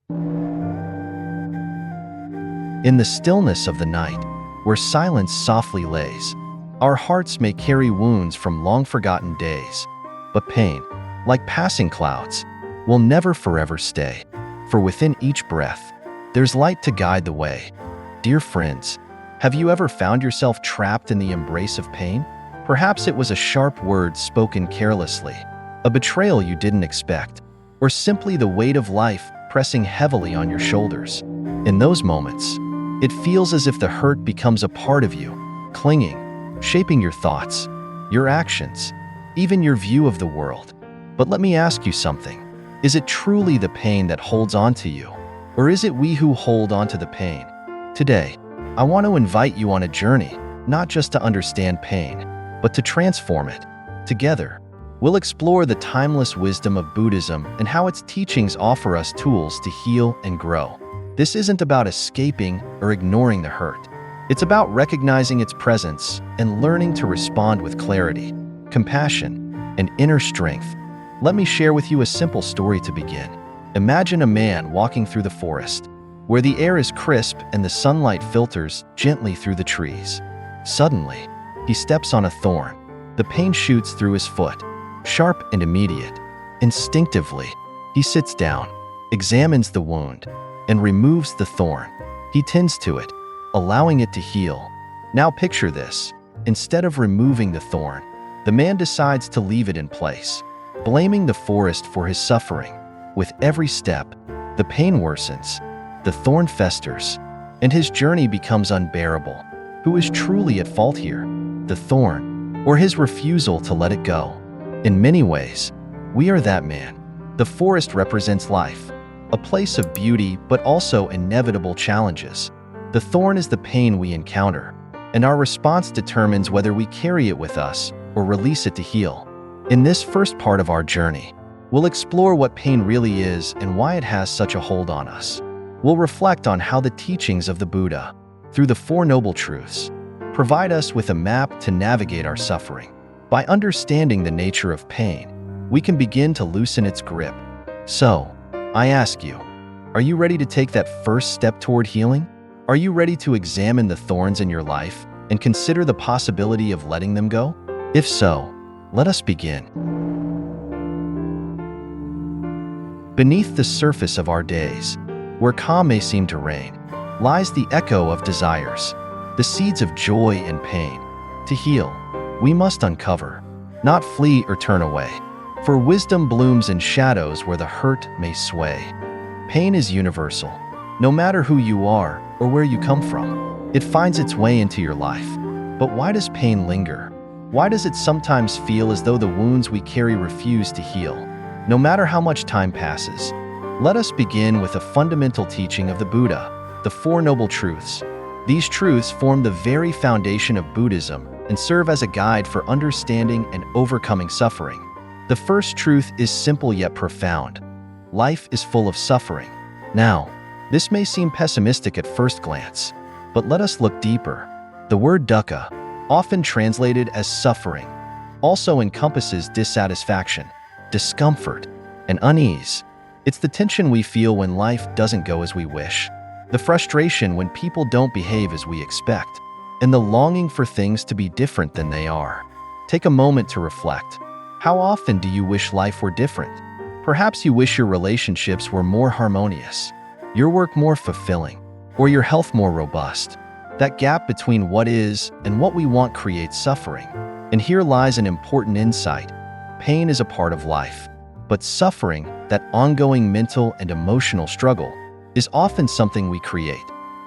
In the stillness of the night, where silence softly lays, our hearts may carry wounds from long-forgotten days, but pain, like passing clouds, will never forever stay, for within each breath, there's light to guide the way. Dear friends, have you ever found yourself trapped in the embrace of pain? Perhaps it was a sharp word spoken carelessly, a betrayal you didn't expect, or simply the weight of life pressing heavily on your shoulders. In those moments, it feels as if the hurt becomes a part of you, clinging, shaping your thoughts, your actions, even your view of the world. But let me ask you something. Is it truly the pain that holds on to you? Or is it we who hold on to the pain? Today, I want to invite you on a journey, not just to understand pain, but to transform it. Together, we'll explore the timeless wisdom of Buddhism and how its teachings offer us tools to heal and grow. This isn't about escaping or ignoring the hurt. It's about recognizing its presence and learning to respond with clarity, compassion, and inner strength. Let me share with you a simple story to begin. Imagine a man walking through the forest, where the air is crisp and the sunlight filters gently through the trees. Suddenly, he steps on a thorn. The pain shoots through his foot, sharp and immediate. Instinctively, he sits down, examines the wound, and removes the thorn. He tends to it, allowing it to heal. Now picture this. Instead of removing the thorn, the man decides to leave it in place, blaming the forest for his suffering. With every step, the pain worsens, the thorn festers, and his journey becomes unbearable. Who is truly at fault here? The thorn, or his refusal to let it go? In many ways, we are that man. The forest represents life, a place of beauty but also inevitable challenges. The thorn is the pain we encounter, and our response determines whether we carry it with us or release it to heal. In this first part of our journey, we'll explore what pain really is and why it has such a hold on us. We'll reflect on how the teachings of the Buddha, through the Four Noble Truths, provide us with a map to navigate our suffering. By understanding the nature of pain, we can begin to loosen its grip. So, I ask you, are you ready to take that first step toward healing? Are you ready to examine the thorns in your life and consider the possibility of letting them go? If so, let us begin. Beneath the surface of our days, where calm may seem to reign, lies the echo of desires, the seeds of joy and pain. To heal, we must uncover, not flee or turn away. For wisdom blooms in shadows where the hurt may sway. Pain is universal. No matter who you are or where you come from, it finds its way into your life. But why does pain linger? Why does it sometimes feel as though the wounds we carry refuse to heal? No matter how much time passes, let us begin with a fundamental teaching of the Buddha, the Four Noble Truths. These truths form the very foundation of Buddhism and serve as a guide for understanding and overcoming suffering. The first truth is simple yet profound. Life is full of suffering. Now, this may seem pessimistic at first glance, but let us look deeper. The word dukkha, often translated as suffering, also encompasses dissatisfaction, discomfort, and unease. It's the tension we feel when life doesn't go as we wish, the frustration when people don't behave as we expect, and the longing for things to be different than they are. Take a moment to reflect. How often do you wish life were different? Perhaps you wish your relationships were more harmonious, your work more fulfilling, or your health more robust. That gap between what is and what we want creates suffering. And here lies an important insight. Pain is a part of life, but suffering, that ongoing mental and emotional struggle, is often something we create.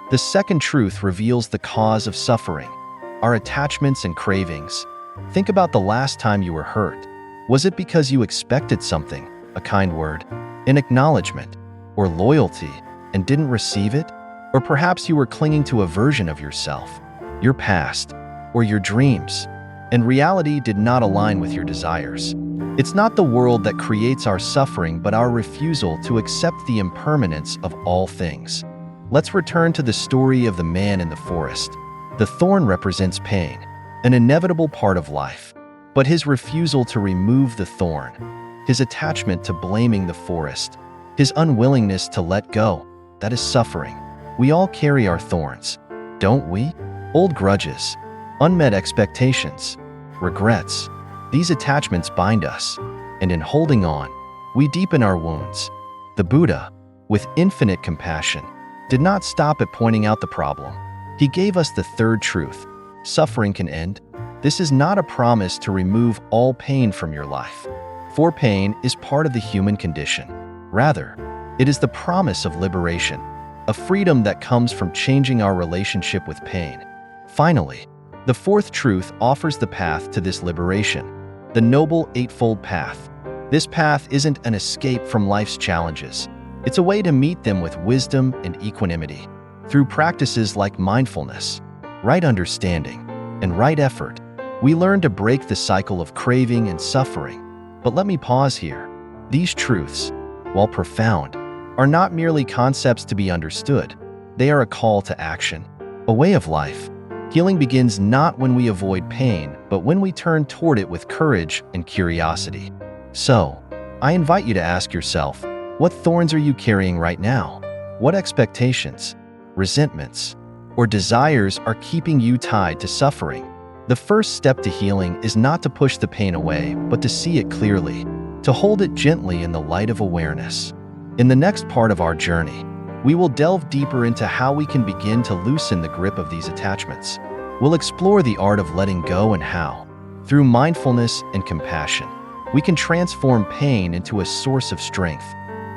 The second truth reveals the cause of suffering, our attachments and cravings. Think about the last time you were hurt. Was it because you expected something, a kind word, an acknowledgement, or loyalty, and didn't receive it? Or perhaps you were clinging to a version of yourself, your past, or your dreams, and reality did not align with your desires. It's not the world that creates our suffering, but our refusal to accept the impermanence of all things. Let's return to the story of the man in the forest. The thorn represents pain, an inevitable part of life. But his refusal to remove the thorn, his attachment to blaming the forest, his unwillingness to let go. That is suffering. We all carry our thorns, don't we? Old grudges, unmet expectations, regrets. These attachments bind us, and in holding on, we deepen our wounds. The Buddha, with infinite compassion, did not stop at pointing out the problem. He gave us the third truth: suffering can end. This is not a promise to remove all pain from your life, for pain is part of the human condition. Rather, it is the promise of liberation, a freedom that comes from changing our relationship with pain. Finally, the fourth truth offers the path to this liberation, the Noble Eightfold Path. This path isn't an escape from life's challenges. It's a way to meet them with wisdom and equanimity. Through practices like mindfulness, right understanding, and right effort, we learn to break the cycle of craving and suffering. But let me pause here. These truths, while profound, are not merely concepts to be understood. They are a call to action, a way of life. Healing begins not when we avoid pain, but when we turn toward it with courage and curiosity. So, I invite you to ask yourself, what thorns are you carrying right now? What expectations, resentments, or desires are keeping you tied to suffering? The first step to healing is not to push the pain away, but to see it clearly, to hold it gently in the light of awareness. In the next part of our journey, we will delve deeper into how we can begin to loosen the grip of these attachments. We'll explore the art of letting go and how, through mindfulness and compassion, we can transform pain into a source of strength.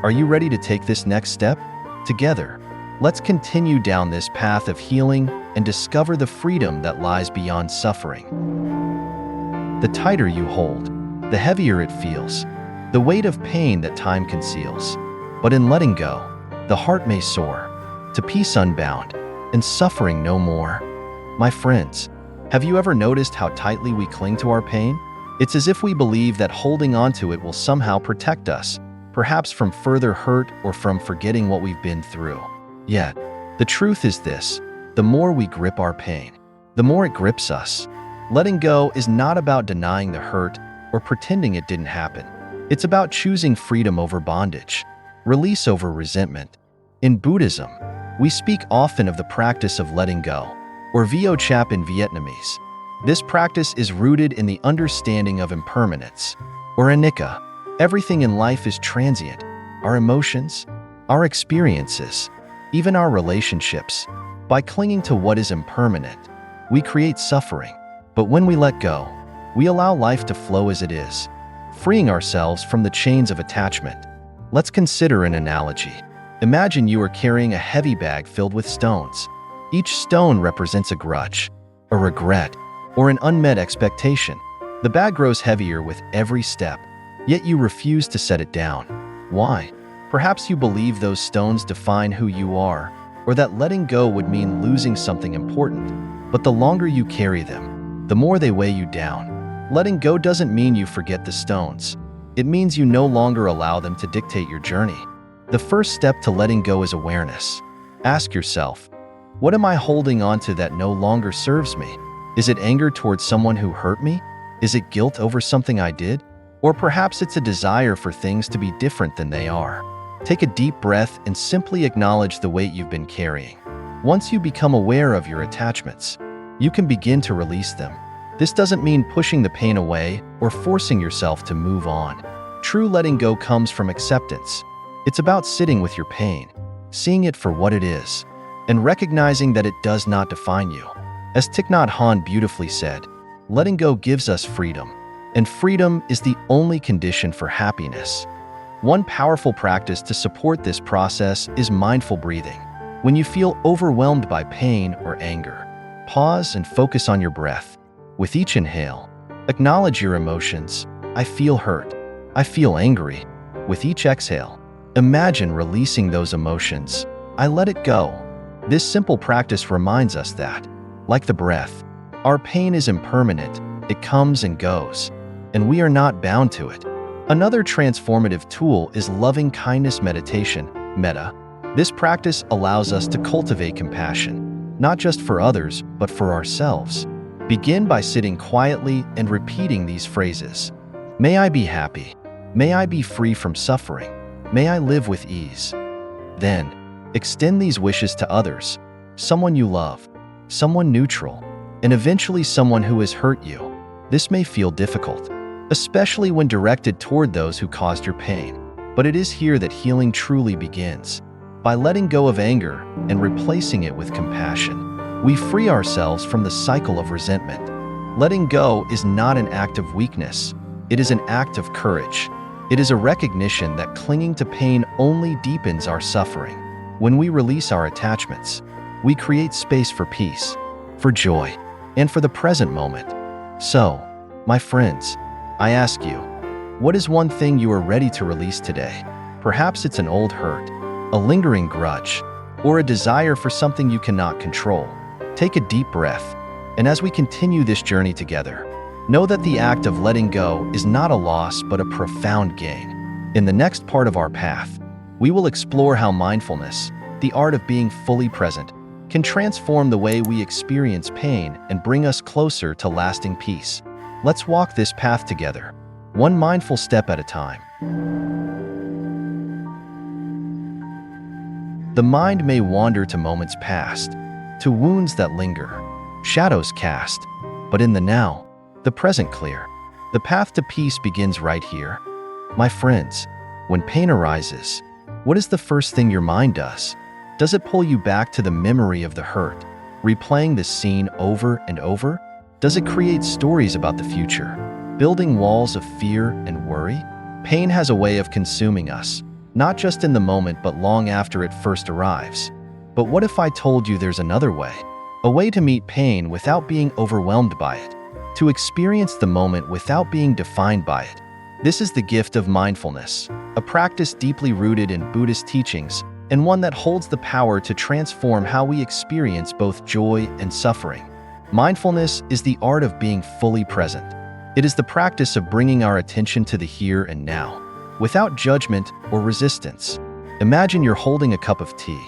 Are you ready to take this next step? Together, let's continue down this path of healing and discover the freedom that lies beyond suffering. The tighter you hold, the heavier it feels, the weight of pain that time conceals. But in letting go, the heart may soar, to peace unbound, and suffering no more. My friends, have you ever noticed how tightly we cling to our pain? It's as if we believe that holding on to it will somehow protect us, perhaps from further hurt or from forgetting what we've been through. Yet, the truth is this: the more we grip our pain, the more it grips us. Letting go is not about denying the hurt or pretending it didn't happen. It's about choosing freedom over bondage, release over resentment. In Buddhism, we speak often of the practice of letting go, or Vo Chap in Vietnamese. This practice is rooted in the understanding of impermanence, or anicca. Everything in life is transient: our emotions, our experiences, even our relationships. By clinging to what is impermanent, we create suffering. But when we let go, we allow life to flow as it is, freeing ourselves from the chains of attachment. Let's consider an analogy. Imagine you are carrying a heavy bag filled with stones. Each stone represents a grudge, a regret, or an unmet expectation. The bag grows heavier with every step, yet you refuse to set it down. Why? Perhaps you believe those stones define who you are, or that letting go would mean losing something important. But the longer you carry them, the more they weigh you down. Letting go doesn't mean you forget the stones. It means you no longer allow them to dictate your journey. The first step to letting go is awareness. Ask yourself, what am I holding on to that no longer serves me? Is it anger towards someone who hurt me? Is it guilt over something I did? Or perhaps it's a desire for things to be different than they are. Take a deep breath and simply acknowledge the weight you've been carrying. Once you become aware of your attachments, you can begin to release them. This doesn't mean pushing the pain away or forcing yourself to move on. True letting go comes from acceptance. It's about sitting with your pain, seeing it for what it is, and recognizing that it does not define you. As Thich Nhat Hanh beautifully said, letting go gives us freedom, and freedom is the only condition for happiness. One powerful practice to support this process is mindful breathing. When you feel overwhelmed by pain or anger, pause and focus on your breath. With each inhale, acknowledge your emotions. I feel hurt. I feel angry. With each exhale, imagine releasing those emotions. I let it go. This simple practice reminds us that, like the breath, our pain is impermanent. It comes and goes, and we are not bound to it. Another transformative tool is loving kindness meditation, metta. This practice allows us to cultivate compassion, not just for others, but for ourselves. Begin by sitting quietly and repeating these phrases. May I be happy. May I be free from suffering. May I live with ease. Then, extend these wishes to others, someone you love, someone neutral, and eventually someone who has hurt you. This may feel difficult, especially when directed toward those who caused your pain. But it is here that healing truly begins. By letting go of anger and replacing it with compassion, we free ourselves from the cycle of resentment. Letting go is not an act of weakness. It is an act of courage. It is a recognition that clinging to pain only deepens our suffering. When we release our attachments, we create space for peace, for joy, and for the present moment. So, my friends, I ask you, what is one thing you are ready to release today? Perhaps it's an old hurt, a lingering grudge, or a desire for something you cannot control. Take a deep breath, and as we continue this journey together, know that the act of letting go is not a loss but a profound gain. In the next part of our path, we will explore how mindfulness, the art of being fully present, can transform the way we experience pain and bring us closer to lasting peace. Let's walk this path together, one mindful step at a time. The mind may wander to moments past, to wounds that linger, shadows cast, but in the now, the present clear. The path to peace begins right here. My friends, when pain arises, what is the first thing your mind does? Does it pull you back to the memory of the hurt, replaying this scene over and over? Does it create stories about the future, building walls of fear and worry? Pain has a way of consuming us, not just in the moment but long after it first arrives. But what if I told you there's another way? A way to meet pain without being overwhelmed by it, to experience the moment without being defined by it. This is the gift of mindfulness, a practice deeply rooted in Buddhist teachings, and one that holds the power to transform how we experience both joy and suffering. Mindfulness is the art of being fully present. It is the practice of bringing our attention to the here and now, without judgment or resistance. Imagine you're holding a cup of tea.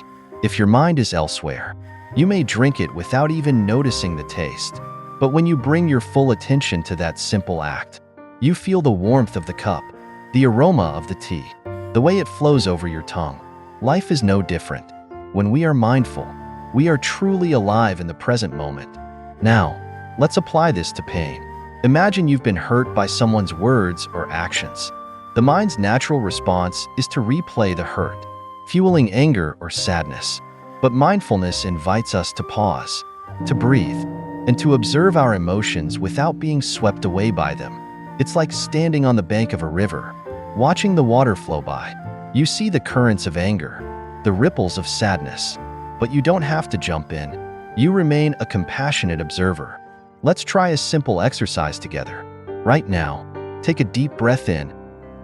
If your mind is elsewhere, you may drink it without even noticing the taste. But when you bring your full attention to that simple act, you feel the warmth of the cup, the aroma of the tea, the way it flows over your tongue. Life is no different. When we are mindful, we are truly alive in the present moment. Now, let's apply this to pain. Imagine you've been hurt by someone's words or actions. The mind's natural response is to replay the hurt, fueling anger or sadness. But mindfulness invites us to pause, to breathe, and to observe our emotions without being swept away by them. It's like standing on the bank of a river, watching the water flow by. You see the currents of anger, the ripples of sadness, but you don't have to jump in. You remain a compassionate observer. Let's try a simple exercise together. Right now, take a deep breath in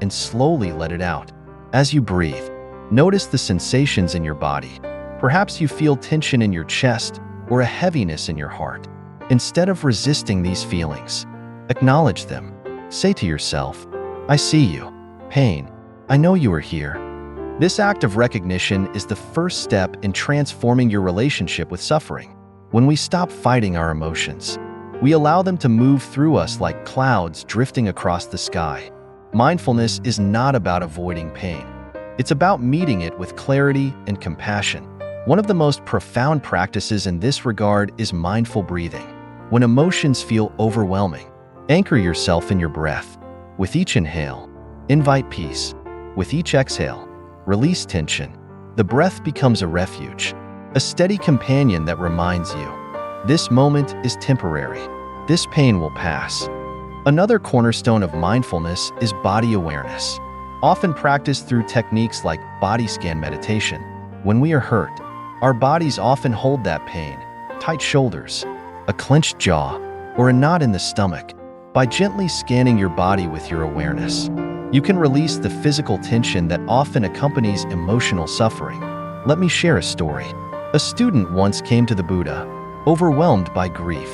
and slowly let it out. As you breathe, notice the sensations in your body. Perhaps you feel tension in your chest or a heaviness in your heart. Instead of resisting these feelings, acknowledge them. Say to yourself, I see you. Pain, I know you are here. This act of recognition is the first step in transforming your relationship with suffering. When we stop fighting our emotions, we allow them to move through us like clouds drifting across the sky. Mindfulness is not about avoiding pain. It's about meeting it with clarity and compassion. One of the most profound practices in this regard is mindful breathing. When emotions feel overwhelming, anchor yourself in your breath. With each inhale, invite peace. With each exhale, release tension. The breath becomes a refuge, a steady companion that reminds you, this moment is temporary. This pain will pass. Another cornerstone of mindfulness is body awareness, often practiced through techniques like body scan meditation. When we are hurt, our bodies often hold that pain, tight shoulders, a clenched jaw, or a knot in the stomach. By gently scanning your body with your awareness, you can release the physical tension that often accompanies emotional suffering. Let me share a story. A student once came to the Buddha, overwhelmed by grief.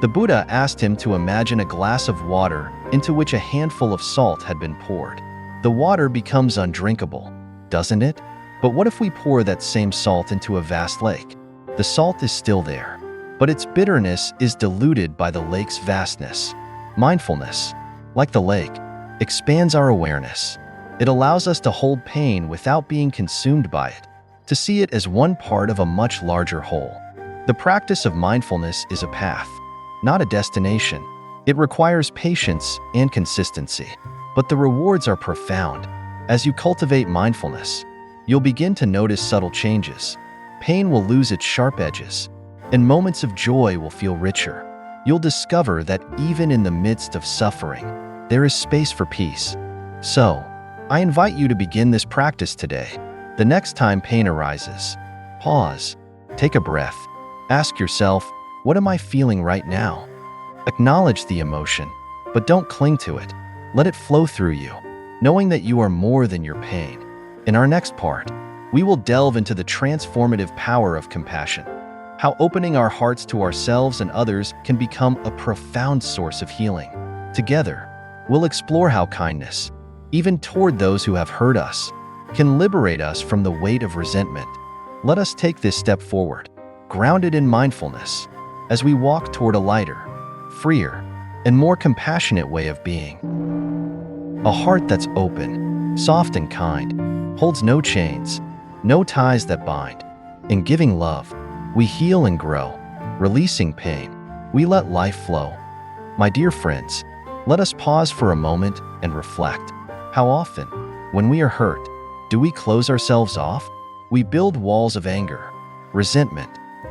The Buddha asked him to imagine a glass of water into which a handful of salt had been poured. The water becomes undrinkable, doesn't it? But what if we pour that same salt into a vast lake? The salt is still there, but its bitterness is diluted by the lake's vastness. Mindfulness, like the lake, expands our awareness. It allows us to hold pain without being consumed by it, to see it as one part of a much larger whole. The practice of mindfulness is a path, not a destination. It requires patience and consistency, but the rewards are profound. As you cultivate mindfulness, you'll begin to notice subtle changes. Pain will lose its sharp edges, and moments of joy will feel richer. You'll discover that even in the midst of suffering, there is space for peace. So, I invite you to begin this practice today. The next time pain arises, pause, take a breath, ask yourself, what am I feeling right now? Acknowledge the emotion, but don't cling to it. Let it flow through you, knowing that you are more than your pain. In our next part, we will delve into the transformative power of compassion, how opening our hearts to ourselves and others can become a profound source of healing. Together, we'll explore how kindness, even toward those who have hurt us, can liberate us from the weight of resentment. Let us take this step forward, grounded in mindfulness, as we walk toward a lighter, freer, and more compassionate way of being. A heart that's open, soft and kind, holds no chains, no ties that bind. In giving love, we heal and grow. Releasing pain, we let life flow. My dear friends, let us pause for a moment and reflect. How often, when we are hurt, do we close ourselves off? We build walls of anger, resentment,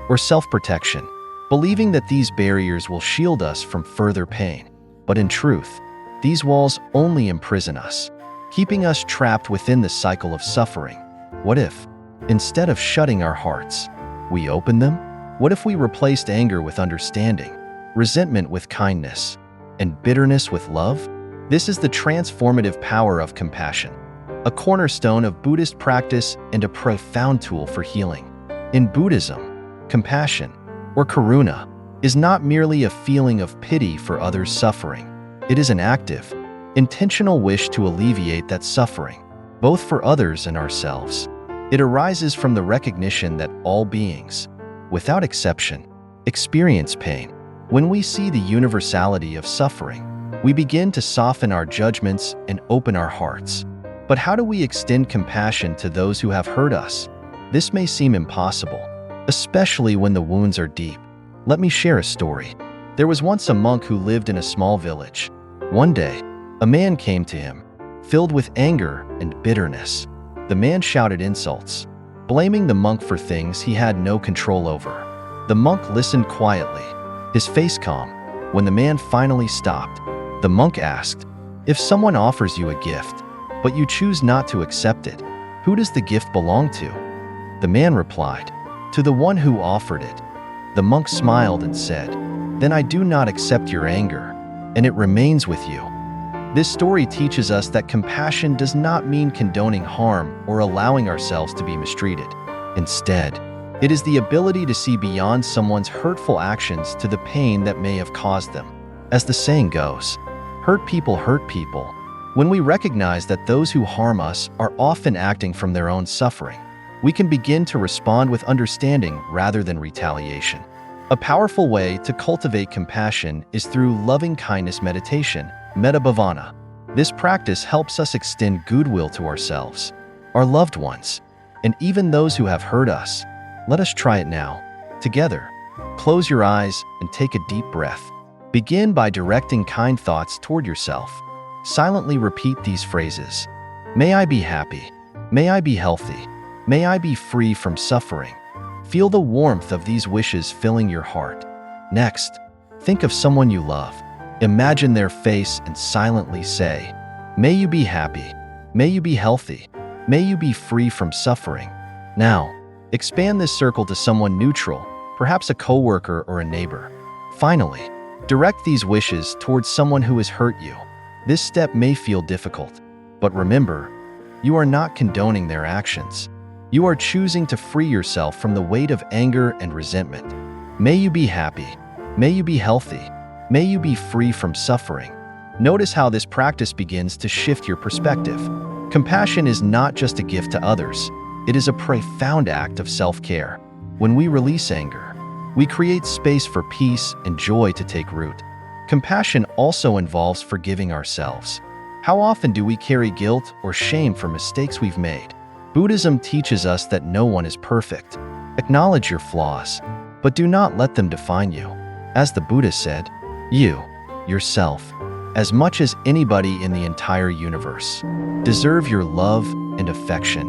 or self-protection, believing that these barriers will shield us from further pain. But in truth, these walls only imprison us, keeping us trapped within the cycle of suffering. What if, instead of shutting our hearts, we open them? What if we replaced anger with understanding, resentment with kindness, and bitterness with love? This is the transformative power of compassion, a cornerstone of Buddhist practice and a profound tool for healing. In Buddhism, compassion, or karuna, is not merely a feeling of pity for others' suffering. It is an active, intentional wish to alleviate that suffering, both for others and ourselves. It arises from the recognition that all beings, without exception, experience pain. When we see the universality of suffering, we begin to soften our judgments and open our hearts. But how do we extend compassion to those who have hurt us? This may seem impossible, especially when the wounds are deep. Let me share a story. There was once a monk who lived in a small village. One day, a man came to him, filled with anger and bitterness. The man shouted insults, blaming the monk for things he had no control over. The monk listened quietly, his face calm. When the man finally stopped, the monk asked, "If someone offers you a gift, but you choose not to accept it, who does the gift belong to?" The man replied, "To the one who offered it." The monk smiled and said, "Then I do not accept your anger, and it remains with you." This story teaches us that compassion does not mean condoning harm or allowing ourselves to be mistreated. Instead, it is the ability to see beyond someone's hurtful actions to the pain that may have caused them. As the saying goes, hurt people hurt people. When we recognize that those who harm us are often acting from their own suffering, we can begin to respond with understanding rather than retaliation. A powerful way to cultivate compassion is through loving-kindness meditation, metta bhavana. This practice helps us extend goodwill to ourselves, our loved ones, and even those who have hurt us. Let us try it now. Together, close your eyes and take a deep breath. Begin by directing kind thoughts toward yourself. Silently repeat these phrases. May I be happy. May I be healthy. May I be free from suffering. Feel the warmth of these wishes filling your heart. Next, think of someone you love. Imagine their face and silently say, "May you be happy. May you be healthy. May you be free from suffering." Now, expand this circle to someone neutral, perhaps a coworker or a neighbor. Finally, direct these wishes towards someone who has hurt you. This step may feel difficult, but remember, you are not condoning their actions. You are choosing to free yourself from the weight of anger and resentment. May you be happy. May you be healthy. May you be free from suffering. Notice how this practice begins to shift your perspective. Compassion is not just a gift to others. It is a profound act of self-care. When we release anger, we create space for peace and joy to take root. Compassion also involves forgiving ourselves. How often do we carry guilt or shame for mistakes we've made? Buddhism teaches us that no one is perfect. Acknowledge your flaws, but do not let them define you. As the Buddha said, you, yourself, as much as anybody in the entire universe, deserve your love and affection.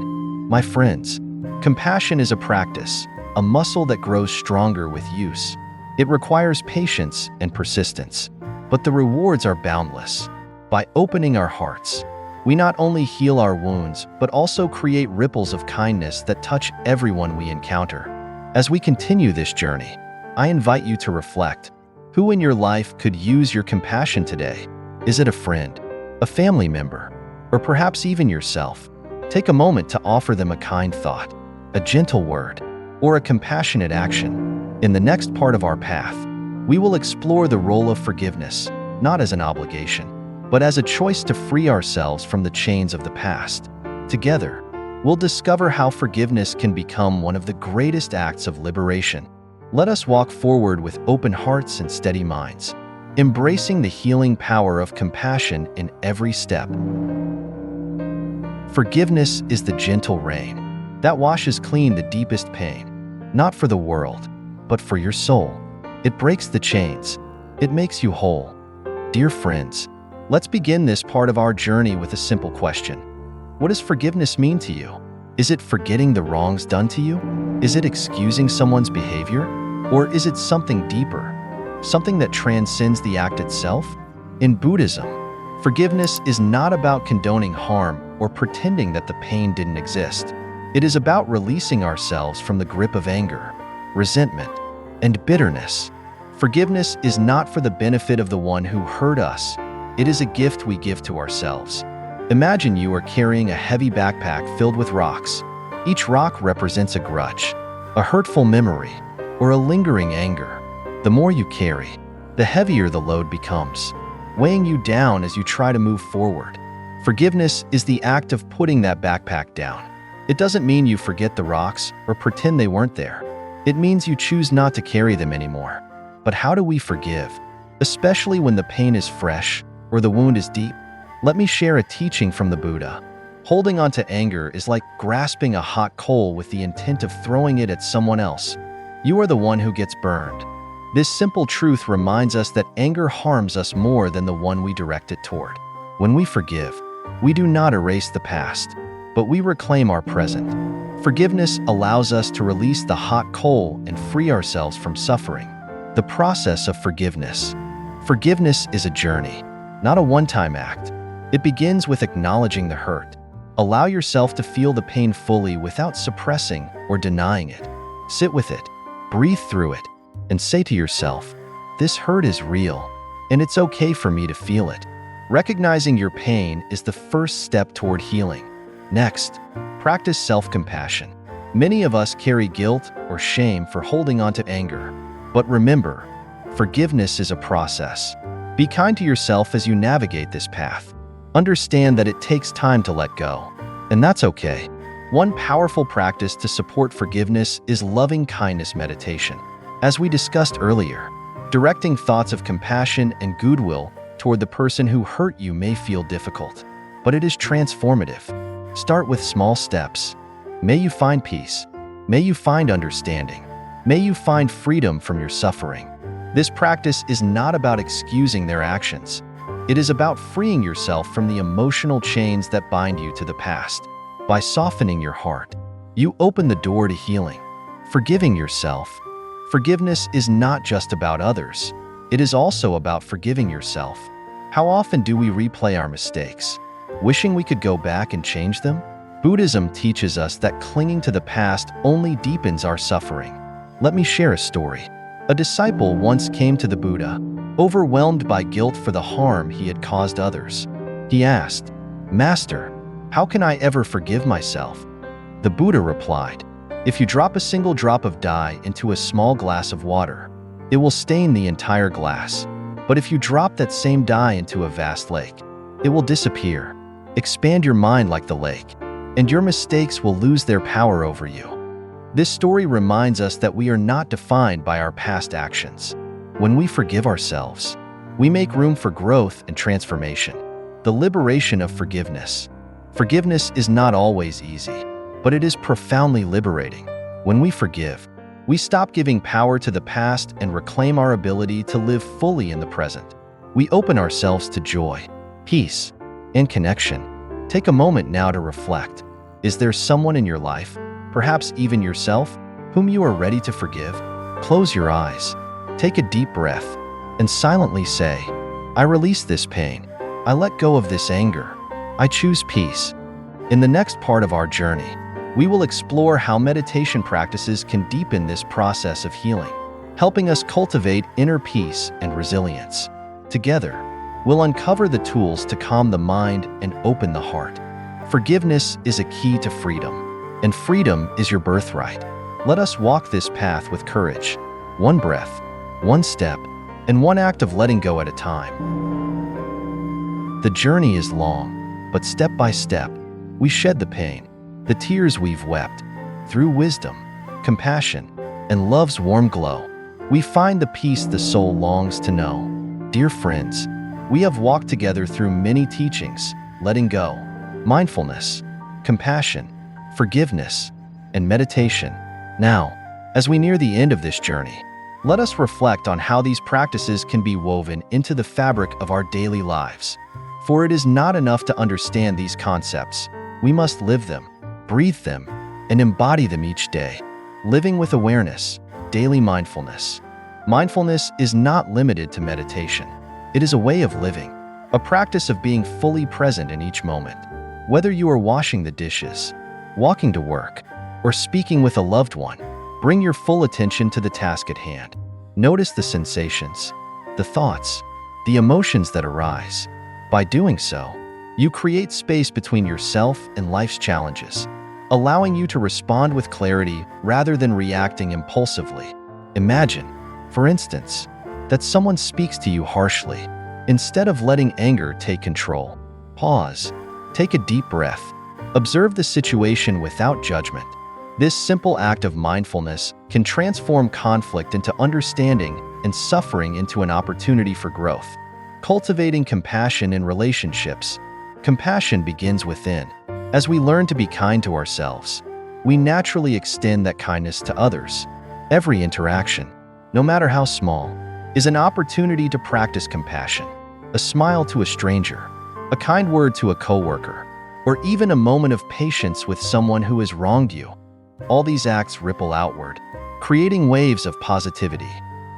My friends, compassion is a practice, a muscle that grows stronger with use. It requires patience and persistence, but the rewards are boundless. By opening our hearts, we not only heal our wounds, but also create ripples of kindness that touch everyone we encounter. As we continue this journey, I invite you to reflect. Who in your life could use your compassion today? Is it a friend, a family member, or perhaps even yourself? Take a moment to offer them a kind thought, a gentle word, or a compassionate action. In the next part of our path, we will explore the role of forgiveness, not as an obligation, but as a choice to free ourselves from the chains of the past. Together, we'll discover how forgiveness can become one of the greatest acts of liberation. Let us walk forward with open hearts and steady minds, embracing the healing power of compassion in every step. Forgiveness is the gentle rain that washes clean the deepest pain, not for the world, but for your soul. It breaks the chains. It makes you whole. Dear friends, let's begin this part of our journey with a simple question. What does forgiveness mean to you? Is it forgetting the wrongs done to you? Is it excusing someone's behavior? Or is it something deeper, something that transcends the act itself? In Buddhism, forgiveness is not about condoning harm or pretending that the pain didn't exist. It is about releasing ourselves from the grip of anger, resentment, and bitterness. Forgiveness is not for the benefit of the one who hurt us. It is a gift we give to ourselves. Imagine you are carrying a heavy backpack filled with rocks. Each rock represents a grudge, a hurtful memory, or a lingering anger. The more you carry, the heavier the load becomes, weighing you down as you try to move forward. Forgiveness is the act of putting that backpack down. It doesn't mean you forget the rocks or pretend they weren't there. It means you choose not to carry them anymore. But how do we forgive, especially when the pain is fresh or the wound is deep? Let me share a teaching from the Buddha. Holding on to anger is like grasping a hot coal with the intent of throwing it at someone else. You are the one who gets burned. This simple truth reminds us that anger harms us more than the one we direct it toward. When we forgive, we do not erase the past, but we reclaim our present. Forgiveness allows us to release the hot coal and free ourselves from suffering. The process of forgiveness. Forgiveness is a journey, not a one-time act. It begins with acknowledging the hurt. Allow yourself to feel the pain fully without suppressing or denying it. Sit with it, breathe through it, and say to yourself, "This hurt is real, and it's okay for me to feel it." Recognizing your pain is the first step toward healing. Next, practice self-compassion. Many of us carry guilt or shame for holding on to anger. But remember, forgiveness is a process. Be kind to yourself as you navigate this path. Understand that it takes time to let go, and that's okay. One powerful practice to support forgiveness is loving kindness meditation. As we discussed earlier, directing thoughts of compassion and goodwill toward the person who hurt you may feel difficult, but it is transformative. Start with small steps. May you find peace. May you find understanding. May you find freedom from your suffering. This practice is not about excusing their actions. It is about freeing yourself from the emotional chains that bind you to the past. By softening your heart, you open the door to healing, forgiving yourself. Forgiveness is not just about others. It is also about forgiving yourself. How often do we replay our mistakes, wishing we could go back and change them? Buddhism teaches us that clinging to the past only deepens our suffering. Let me share a story. A disciple once came to the Buddha, overwhelmed by guilt for the harm he had caused others. He asked, "Master, how can I ever forgive myself?" The Buddha replied, "If you drop a single drop of dye into a small glass of water, it will stain the entire glass. But if you drop that same dye into a vast lake, it will disappear. Expand your mind like the lake, and your mistakes will lose their power over you." This story reminds us that we are not defined by our past actions. When we forgive ourselves, we make room for growth and transformation. the liberation of forgiveness. Forgiveness is not always easy, but it is profoundly liberating. When we forgive, we stop giving power to the past and reclaim our ability to live fully in the present. We open ourselves to joy, peace, and connection. Take a moment now to reflect. Is there someone in your life, perhaps even yourself, whom you are ready to forgive? Close your eyes, take a deep breath, and silently say, I release this pain. I let go of this anger. I choose peace. In the next part of our journey, we will explore how meditation practices can deepen this process of healing, helping us cultivate inner peace and resilience. Together, we'll uncover the tools to calm the mind and open the heart. Forgiveness is a key to freedom, and freedom is your birthright. Let us walk this path with courage, one breath, one step, and one act of letting go at a time. The journey is long, but step by step, we shed the pain, the tears we've wept. Through wisdom, compassion, and love's warm glow, we find the peace the soul longs to know. Dear friends, we have walked together through many teachings: letting go, mindfulness, compassion, forgiveness, and meditation. Now, as we near the end of this journey, let us reflect on how these practices can be woven into the fabric of our daily lives. For it is not enough to understand these concepts. We must live them, breathe them, and embody them each day. Living with awareness, daily mindfulness. Mindfulness is not limited to meditation. It is a way of living, a practice of being fully present in each moment. Whether you are washing the dishes, walking to work, or speaking with a loved one, bring your full attention to the task at hand. Notice the sensations, the thoughts, the emotions that arise. By doing so, you create space between yourself and life's challenges, allowing you to respond with clarity rather than reacting impulsively. Imagine, for instance, that someone speaks to you harshly. Instead of letting anger take control, pause, take a deep breath, observe the situation without judgment. This simple act of mindfulness can transform conflict into understanding and suffering into an opportunity for growth. Cultivating compassion in relationships. Compassion begins within. As we learn to be kind to ourselves, we naturally extend that kindness to others. Every interaction, no matter how small, is an opportunity to practice compassion. A smile to a stranger, a kind word to a coworker, or even a moment of patience with someone who has wronged you. All these acts ripple outward, creating waves of positivity.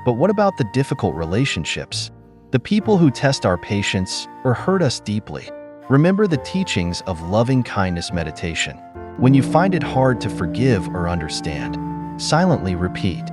But what about the difficult relationships? The people who test our patience or hurt us deeply? Remember the teachings of loving kindness meditation. When you find it hard to forgive or understand, silently repeat,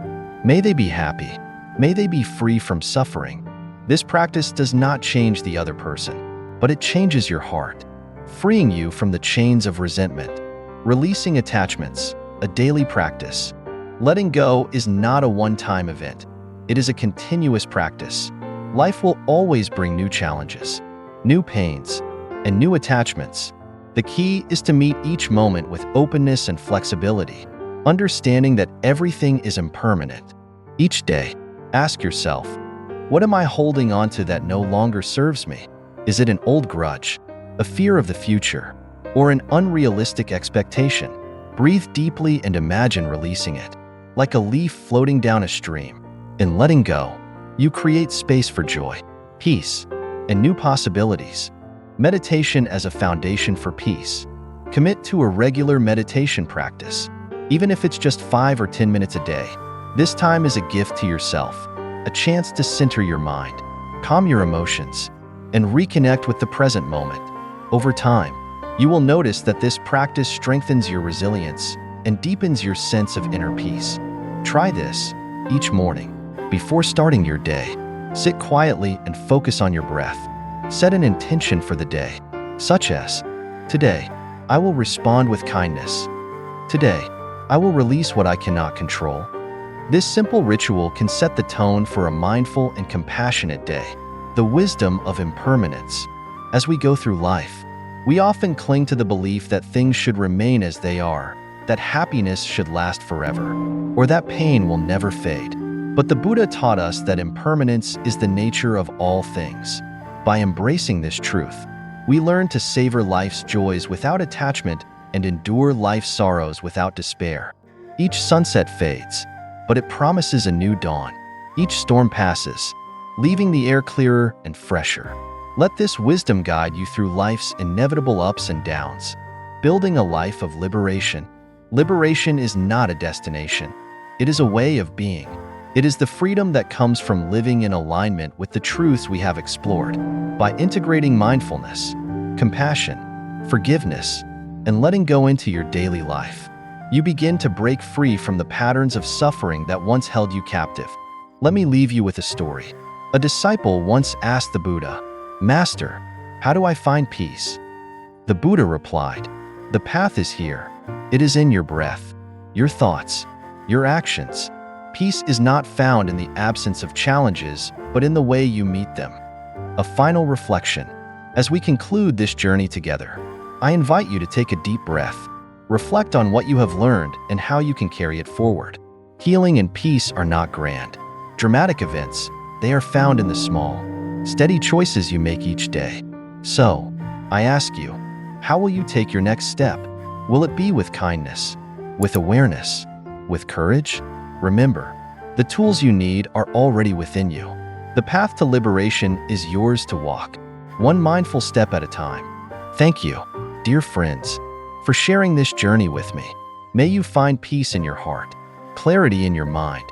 may they be happy, may they be free from suffering. This practice does not change the other person, but it changes your heart, freeing you from the chains of resentment. Releasing attachments, a daily practice. Letting go is not a one-time event. It is a continuous practice. Life will always bring new challenges, new pains, and new attachments. The key is to meet each moment with openness and flexibility, understanding that everything is impermanent. Each day, ask yourself, what am I holding on to that no longer serves me? Is it an old grudge, a fear of the future, or an unrealistic expectation? Breathe deeply and imagine releasing it, like a leaf floating down a stream. In letting go, you create space for joy, peace, and new possibilities. Meditation as a foundation for peace. Commit to a regular meditation practice, even if it's just 5 or 10 minutes a day. This time is a gift to yourself, a chance to center your mind, calm your emotions, and reconnect with the present moment. Over time, you will notice that this practice strengthens your resilience and deepens your sense of inner peace. Try this each morning. Before starting your day, sit quietly and focus on your breath. Set an intention for the day, such as, today, I will respond with kindness. Today, I will release what I cannot control. This simple ritual can set the tone for a mindful and compassionate day. The wisdom of impermanence. As we go through life, we often cling to the belief that things should remain as they are, that happiness should last forever, or that pain will never fade. But the Buddha taught us that impermanence is the nature of all things. By embracing this truth, We learn to savor life's joys without attachment and endure life's sorrows without despair. Each sunset fades, but it promises a new dawn. Each storm passes, leaving the air clearer and fresher. Let this wisdom guide you through life's inevitable ups and downs, building a life of liberation. Liberation is not a destination. It is a way of being. It is the freedom that comes from living in alignment with the truths we have explored. By integrating mindfulness, compassion, forgiveness, and letting go into your daily life, you begin to break free from the patterns of suffering that once held you captive. Let me leave you with a story. A disciple once asked the Buddha, "Master, how do I find peace?" The Buddha replied, "The path is here. It is in your breath, your thoughts, your actions. Peace is not found in the absence of challenges, but in the way you meet them." A final reflection. As we conclude this journey together, I invite you to take a deep breath. Reflect on what you have learned and how you can carry it forward. Healing and peace are not grand, dramatic events. They are found in the small, steady choices you make each day. So, I ask you, how will you take your next step? Will it be with kindness, with awareness, with courage? Remember, the tools you need are already within you. The path to liberation is yours to walk, one mindful step at a time. Thank you, dear friends, for sharing this journey with me. May you find peace in your heart, clarity in your mind,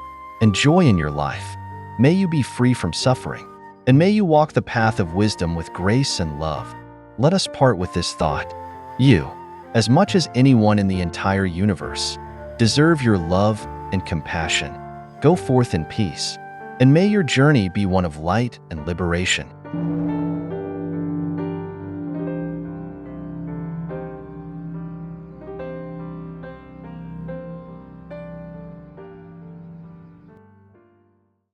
and joy in your life. May you be free from suffering, and may you walk the path of wisdom with grace and love. Let us part with this thought. You, as much as anyone in the entire universe, deserve your love and compassion. Go forth in peace, and may your journey be one of light and liberation.